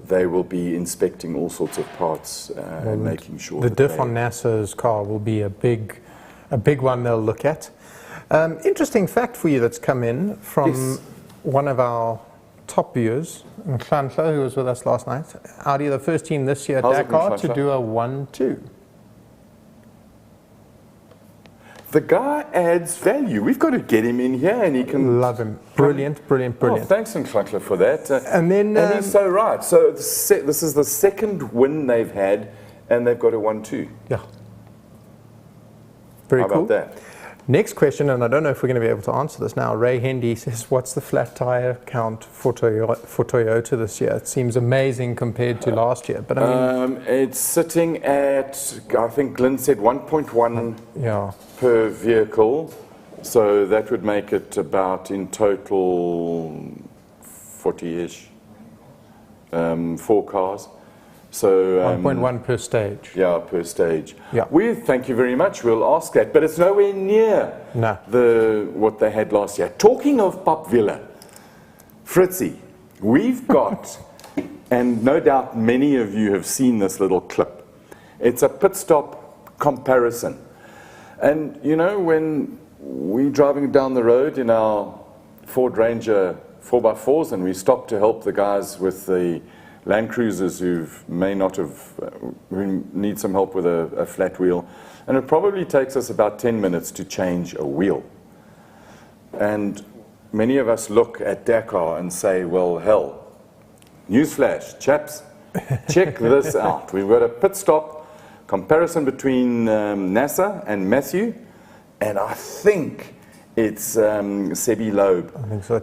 they will be inspecting all sorts of parts and making sure the diff on Nasser's car will be a big one they'll look at. Interesting fact for you that's come in from one of our top viewers, Nhlanhla, who was with us last night. Audi, the first team this year at Dakar to do a 1-2. The guy adds value. We've got to get him in here, and he can... Love him. Brilliant. Oh, thanks, Nhlanhla, for that. And he's so right. So this is the second win they've had, and they've got a 1-2. Yeah. Very cool. How about that? Next question, and I don't know if we're going to be able to answer this now. Ray Hendy says, what's the flat tire count for Toyota this year? It seems amazing compared to last year. But I mean, it's sitting at, I think Glenn said 1.1 per vehicle. So that would make it about in total 40-ish, 4 cars. So 1.1 per stage. Yeah, per stage. Yeah. Thank you very much. We'll ask that, but it's nowhere near what they had last year. Talking of Pop Villa, Fritzy, we've got, and no doubt many of you have seen this little clip. It's a pit stop comparison, and you know when we're driving down the road in our Ford Ranger 4x4s, and we stop to help the guys with the Land Cruisers who need some help with a flat wheel, and it probably takes us about 10 minutes to change a wheel. And many of us look at Dakar and say, well, hell, newsflash, chaps, check this out. We've got a pit stop comparison between Nasser and Matthew, and I think it's Sebi Loeb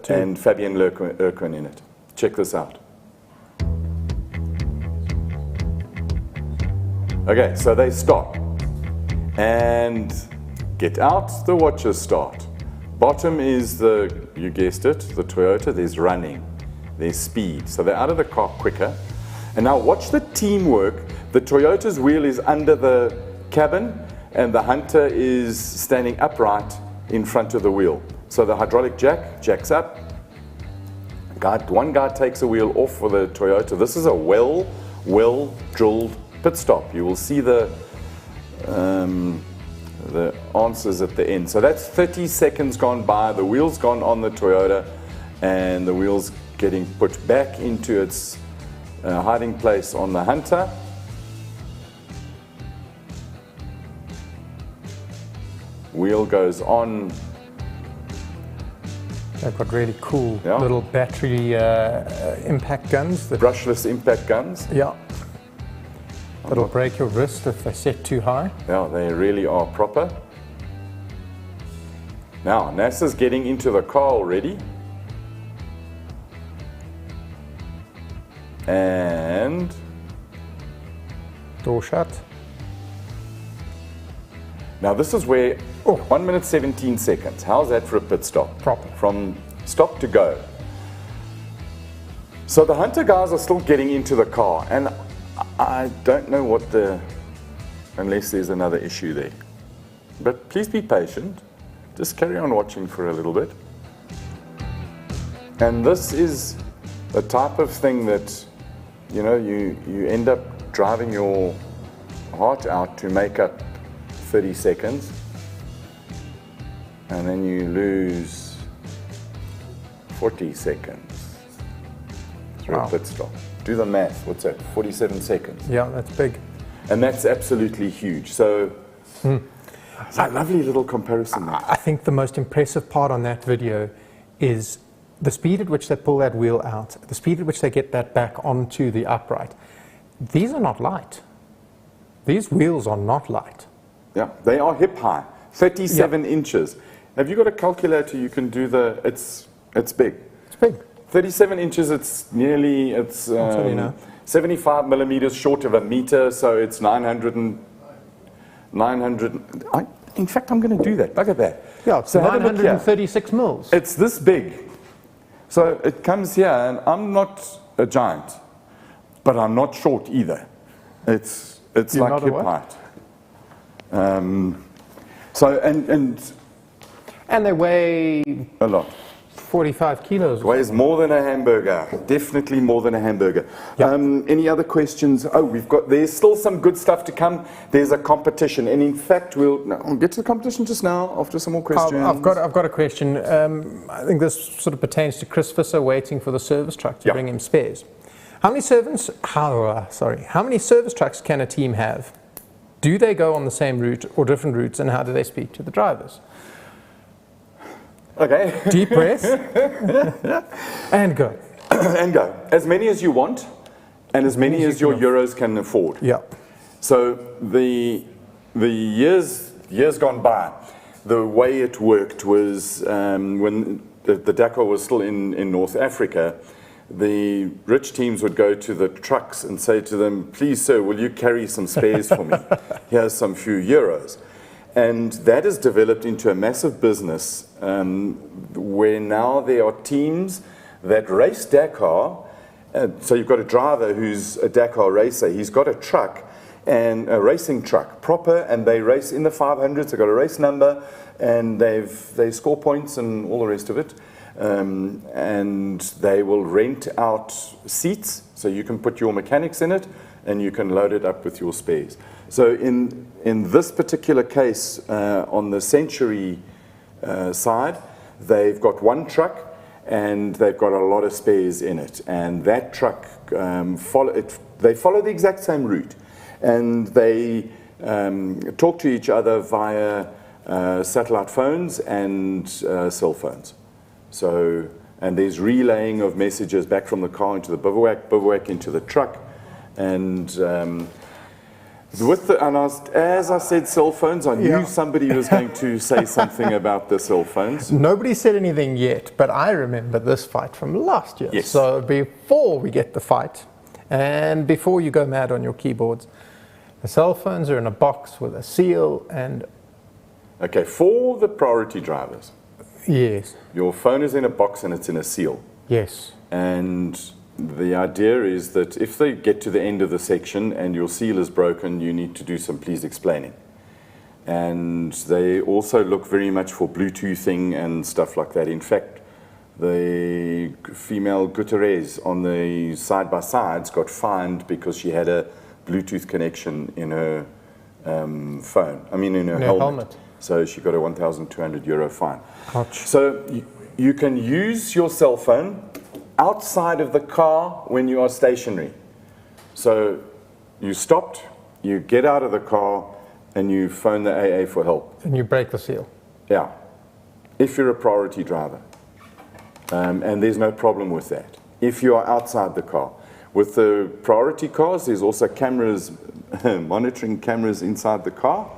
and Fabian Erkon in it. Check this out. Okay, so they stop and get out, the watches start. Bottom is you guessed it, the Toyota. There's running, there's speed. So they're out of the car quicker. And now watch the teamwork. The Toyota's wheel is under the cabin and the Hunter is standing upright in front of the wheel. So the hydraulic jacks up. One guy takes a wheel off for the Toyota. This is a well-drilled pit stop. You will see the answers at the end. So that's 30 seconds gone by, the wheel's gone on the Toyota, and the wheel's getting put back into its hiding place on the Hunter. Wheel goes on. They've got really cool little battery impact guns. Brushless impact guns. Yeah. That'll break your wrist if they're set too high. Yeah, they really are proper. Now, Nasser's getting into the car already. And... door shut. Now this is where 1 minute 17 seconds. How's that for a pit stop? Proper. From stop to go. So the Hunter guys are still getting into the car, and I don't know unless there's another issue there. But please be patient. Just carry on watching for a little bit. And this is the type of thing that you know, you end up driving your heart out to make up 30 seconds, and then you lose 40 seconds through a pit stop. Do the math. What's that? 47 seconds. Yeah, that's big. And that's absolutely huge. So it's a lovely little comparison there. I think the most impressive part on that video is the speed at which they pull that wheel out, the speed at which they get that back onto the upright. These are not light. These wheels are not light. Yeah, they are hip high, 37 inches. Have you got a calculator? You can do the, it's big. It's big. 37 inches, it's nearly, 75 millimeters short of a meter, so it's 900, in fact, I'm going to do that. Look at that. Yeah, it's so 936 mils. It's this big. So it comes here, and I'm not a giant, but I'm not short either. It's You're like not a hip what? height. So, And they weigh a lot. 45 kilos. Weighs more than a hamburger. Definitely more than a hamburger. Yeah. Any other questions? Oh, there's still some good stuff to come. There's a competition. And in fact, we'll get to the competition just now after some more questions. I've got a question. I think this sort of pertains to Chris Visser waiting for the service truck to bring him spares. How many service trucks can a team have? Do they go on the same route or different routes, and how do they speak to the drivers? Okay. Deep breath. And go. And go. As many as you want, and as many as your euros can afford. Yeah. So the years gone by, the way it worked was when the Dakar was still in North Africa, the rich teams would go to the trucks and say to them, please sir, will you carry some spares for me? Here's some few euros. And that has developed into a massive business where now there are teams that race Dakar. So you've got a driver who's a Dakar racer. He's got a truck, and a racing truck, proper, and they race in the 500s. They've got a race number, and they score points and all the rest of it. And they will rent out seats, so you can put your mechanics in it, and you can load it up with your spares. So in this particular case, on the Century side, they've got one truck, and they've got a lot of spares in it. And that truck, they follow the exact same route, and they talk to each other via satellite phones and cell phones. So, and there's relaying of messages back from the car into the bivouac into the truck, and as I said cell phones, I knew somebody was going to say something about the cell phones. Nobody said anything yet, but I remember this fight from last year. Yes. So before we get the fight, and before you go mad on your keyboards, the cell phones are in a box with a seal and... Okay, for the priority drivers. Yes. Your phone is in a box and it's in a seal. Yes. And the idea is that if they get to the end of the section and your seal is broken, you need to do some please explaining. And they also look very much for Bluetoothing and stuff like that. In fact, the female Guterres on the side-by-sides got fined because she had a Bluetooth connection in her phone. I mean, in her helmet. So she got a 1,200 euro fine. Ouch. So you can use your cell phone outside of the car when you are stationary. So you stopped, you get out of the car, and you phone the AA for help. And you break the seal. Yeah, if you're a priority driver. And there's no problem with that. If you are outside the car. With the priority cars, there's also cameras, monitoring cameras inside the car.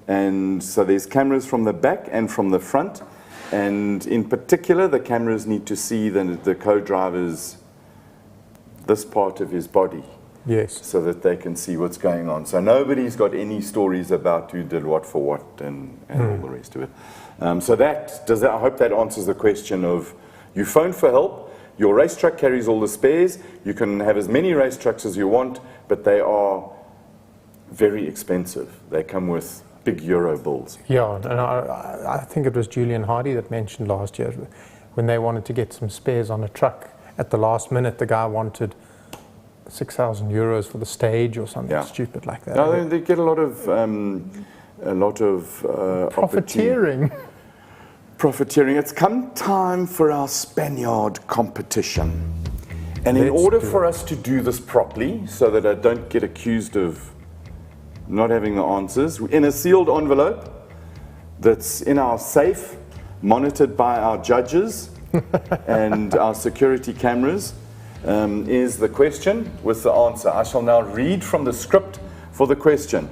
And so there's cameras from the back and from the front. And in particular, the cameras need to see the co-driver's, this part of his body. Yes. So that they can see what's going on. So nobody's got any stories about who did what for what and all the rest of it. So I hope that answers the question of, you phone for help, your race truck carries all the spares, you can have as many race trucks as you want, but they are very expensive. They come with big euro bills. Yeah, and I think it was Julian Hardy that mentioned last year when they wanted to get some spares on a truck. At the last minute, the guy wanted 6,000 euros for the stage or something stupid like that. No, they get a lot of profiteering. Profiteering. It's come time for our Spaniard competition. And in order for us to do this properly, so that I don't get accused of not having the answers, in a sealed envelope that's in our safe, monitored by our judges and our security cameras, is the question with the answer. I shall now read from the script for the question.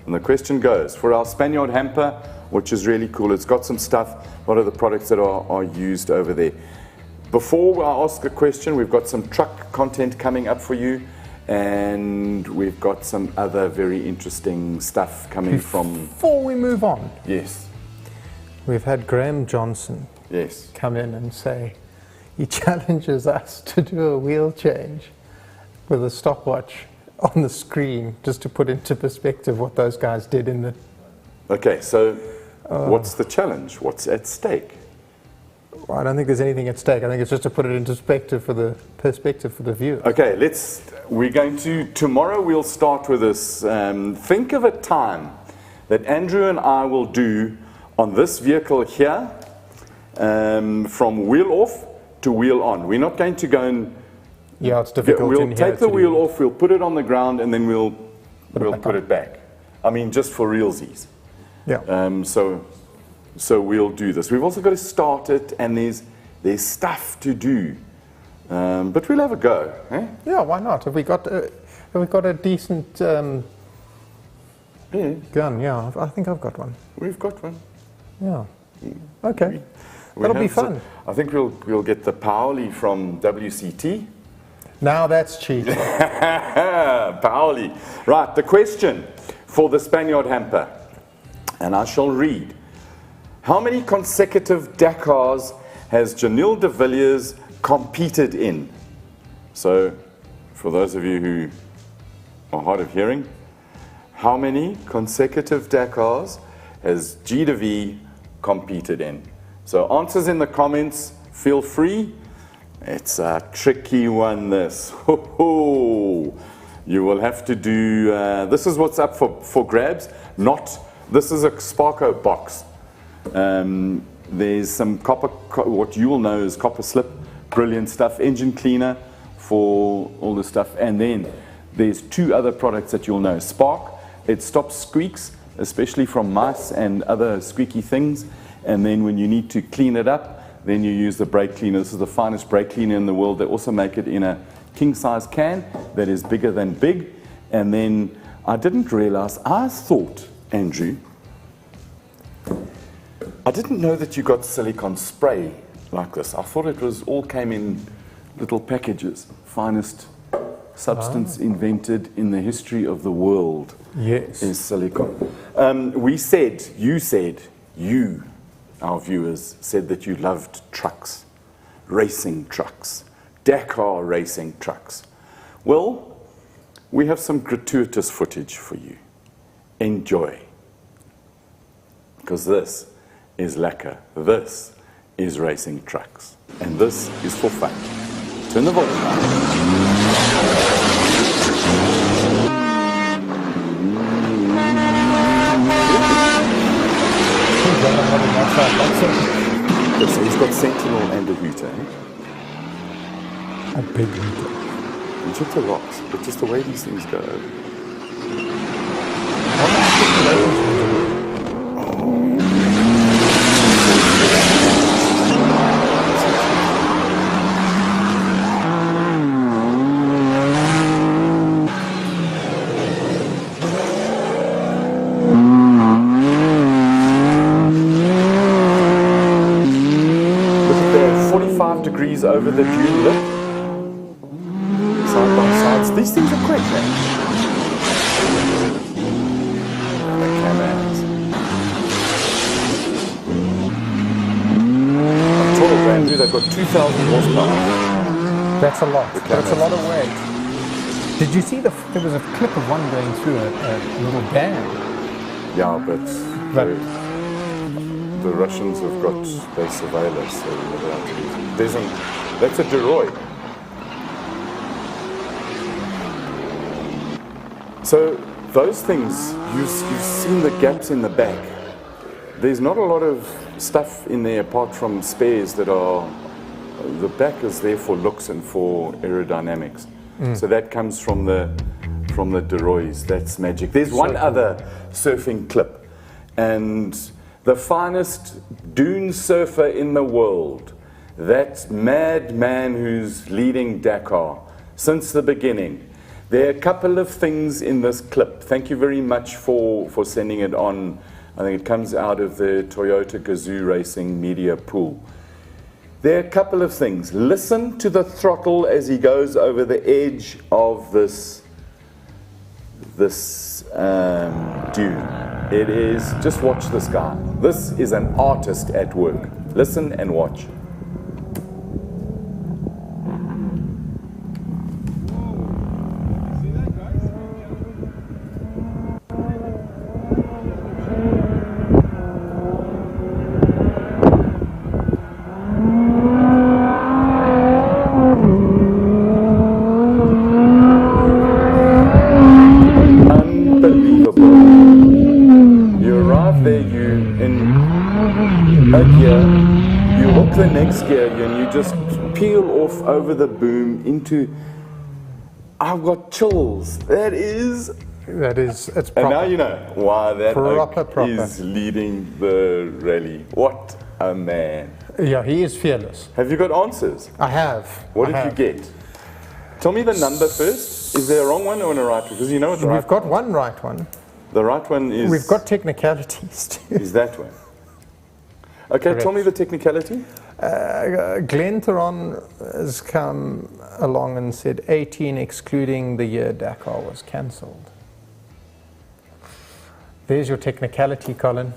And the question goes, for our Spaniard hamper, which is really cool, it's got some stuff, what are the products that are used over there. Before I ask a question, we've got some truck content coming up for you, and we've got some other very interesting stuff coming from... Before we move on. Yes. We've had Graham Johnson come in and say he challenges us to do a wheel change with a stopwatch on the screen, just to put into perspective what those guys did in the... Okay, so what's the challenge? What's at stake? Well, I don't think there's anything at stake. I think it's just to put it into perspective for the viewer. Okay, tomorrow we'll start with this. Think of a time that Andrew and I will do on this vehicle here, from wheel off to wheel on. We're not going to go and... Yeah, it's difficult. We'll take the wheel off, we'll put it on the ground, and then we'll put it back. I mean, just for realsies. Yeah. So we'll do this. We've also got to start it, and there's stuff to do. But we'll have a go. Eh? Yeah, why not? Have we got a decent gun? Yeah, I think I've got one. We've got one. Yeah. Okay. That'll be fun. I think we'll get the Paoli from WCT. Now that's cheap. Paoli. Right, the question for the Spaniard hamper, and I shall read. How many consecutive Dakars has Janelle De Villiers competed in? So, for those of you who are hard of hearing, how many consecutive Dakars has G de V competed in? So, answers in the comments, feel free. It's a tricky one, this. You will have to do, this is what's up for grabs, this is a Sparko box. There's some what you will know is copper slip, brilliant stuff, engine cleaner for all the stuff, and then there's two other products that you'll know. Spark, it stops squeaks, especially from mice and other squeaky things, and then when you need to clean it up, then you use the brake cleaner. This is the finest brake cleaner in the world. They also make it in a king-size can that is bigger than big. And then I didn't realize, I thought, Andrew, I didn't know that you got silicone spray like this. I thought it was all came in little packages. Finest substance invented in the history of the world is silicone. You, our viewers, said that you loved trucks, racing trucks, Dakar racing trucks. Well, we have some gratuitous footage for you. Enjoy. Because this is lekker. This is racing trucks. And this is for fun. Turn the volume up. So he's got Sentinel and a Hooter. A big Hooter. And check the rocks, but just the way these things go. Degrees over the dune lip, side by sides. These things are quick, man. The cameras. I'm told, Andrew, they've got 2,000 horsepower. That's a lot. That's a lot of weight. Did you see there was a clip of one going through a little dam? Yeah, but the Russians have got, they surveil us, so we're never allowed to use it. That's a Deroy. So those things, you've seen the gaps in the back. There's not a lot of stuff in there apart from spares that are, the back is there for looks and for aerodynamics. So that comes from the De Roys. That's magic. There's one other surfing clip, and the finest dune surfer in the world, that mad man who's leading Dakar since the beginning. There are a couple of things in this clip. Thank you very much for sending it on. I think it comes out of the Toyota Gazoo Racing media pool. There are a couple of things. Listen to the throttle as he goes over the edge of this dune. It is, just watch this guy. This is an artist at work. Listen and watch. The next gear and you just peel off over the boom into, I've got chills. It's proper. And now you know why that proper is leading the rally. What a man. Yeah, he is fearless. Have you got answers? I have. What did you get? Tell me the number first. Is there a wrong one or a right one? Because you know what the right We've got one right one. The right one is... We've got technicalities too. Is that one? Okay, correct. Tell me the technicality. Glenn Theron has come along and said 18 excluding the year Dakar was cancelled. There's your technicality, Colin.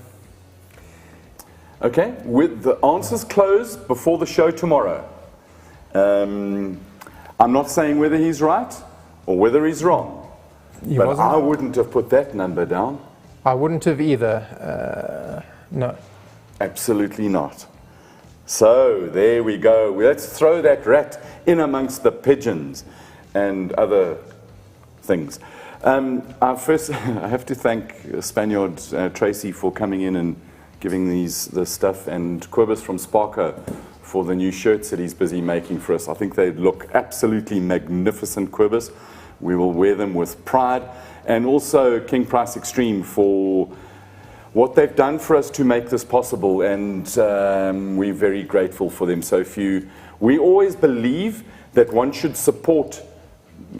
Okay, with the answers closed before the show tomorrow. I'm not saying whether he's right or whether he's wrong, but I wouldn't have put that number down. I wouldn't have either, no. Absolutely not. So there we go. Let's throw that rat in amongst the pigeons and other things. First, I have to thank Spaniard Tracy for coming in and giving the stuff, and Quibus from Sparko for the new shirts that he's busy making for us. I think they look absolutely magnificent, Quibus. We will wear them with pride. And also KingPriceXtreme for what they've done for us to make this possible, and we're very grateful for them. So we always believe that one should support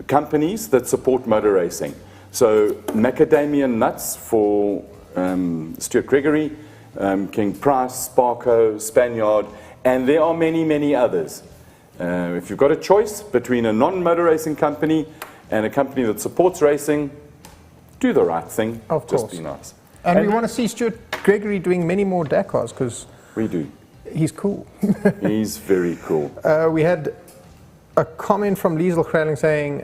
companies that support motor racing. So macadamia nuts for Stuart Gregory, King Price, Sparko, Spaniard, and there are many, many others. If you've got a choice between a non-motor racing company and a company that supports racing, do the right thing. Of course. Just be nice. And we want to see Stuart Gregory doing many more Dakars, because we do. He's cool. He's very cool. We had a comment from Liesl Kraling saying,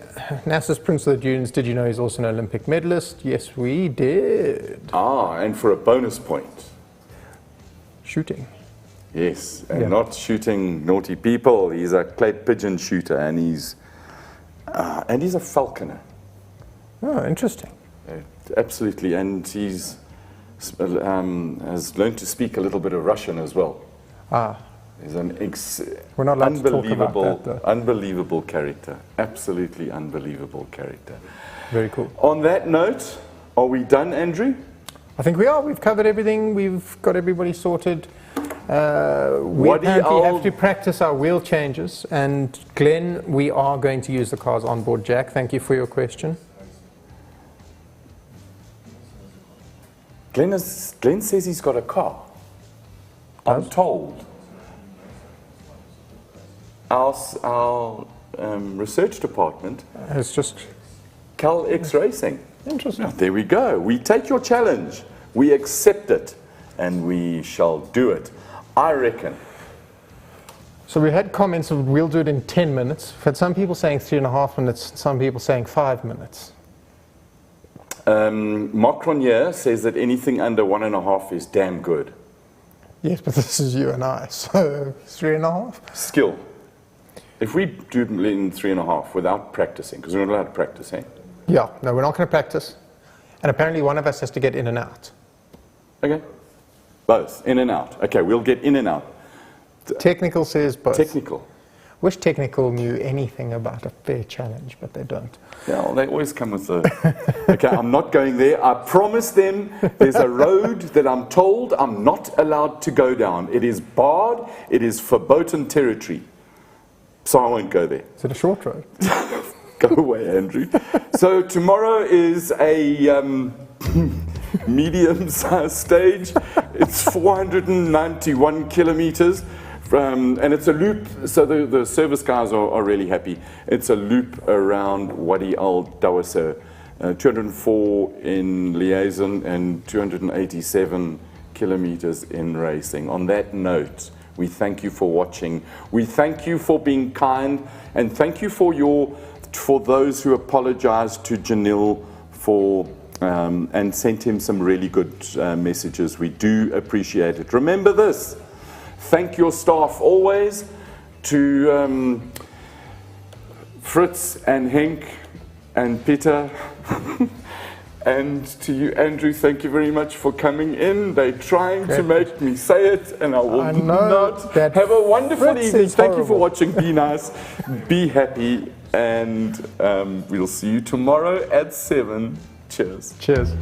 Nasser's Prince of the Dunes, did you know he's also an Olympic medalist? Yes, we did. And for a bonus point. Shooting. Yes, and not shooting naughty people. He's a clay pigeon shooter, and he's a falconer. Oh, interesting. Absolutely, and he's has learned to speak a little bit of Russian as well. He's an We're not allowed to talk about that, unbelievable character. Absolutely unbelievable character. Very cool. On that note, are we done, Andrew? I think we are. We've covered everything. We've got everybody sorted. We apparently have to practice our wheel changes. And Glenn, we are going to use the car's onboard jack. Thank you for your question. Glenn says he's got a car. I'm told. Our research department has just Cal X Racing. Interesting. There we go. We take your challenge. We accept it, and we shall do it. I reckon. So we had comments of we'll do it in 10 minutes. We've had some people saying 3.5 minutes, some people saying 5 minutes. Mark Cronier says that anything under 1.5 is damn good. Yes, but this is you and I, so 3.5? Skill. If we do it in 3.5 without practicing, because we're not allowed to practice, eh? Yeah, no, we're not going to practice. And apparently one of us has to get in and out. Okay. Both, in and out. Okay, we'll get in and out. Technical says both. Technical. Wish Technical knew anything about a fair challenge, but they don't. Yeah, well, they always come with the... Okay, I'm not going there. I promise them there's a road that I'm told I'm not allowed to go down. It is barred. It is verboten territory. So I won't go there. Is it a short road? Go away, Andrew. So tomorrow is a medium-sized stage. It's 491 kilometers. And it's a loop, so the service guys are really happy. It's a loop around Wadi Al Dawasa, 204 in liaison and 287 kilometers in racing. On that note, we thank you for watching. We thank you for being kind, and thank you for those who apologized to Janelle and sent him some really good messages. We do appreciate it. Remember this. Thank your staff always, to Fritz and Henk and Peter, and to you, Andrew, thank you very much for coming in. They're trying to make me say it, and I will not. Have a wonderful evening. Thank you for watching. Be nice, be happy, and we'll see you tomorrow at 7. Cheers. Cheers.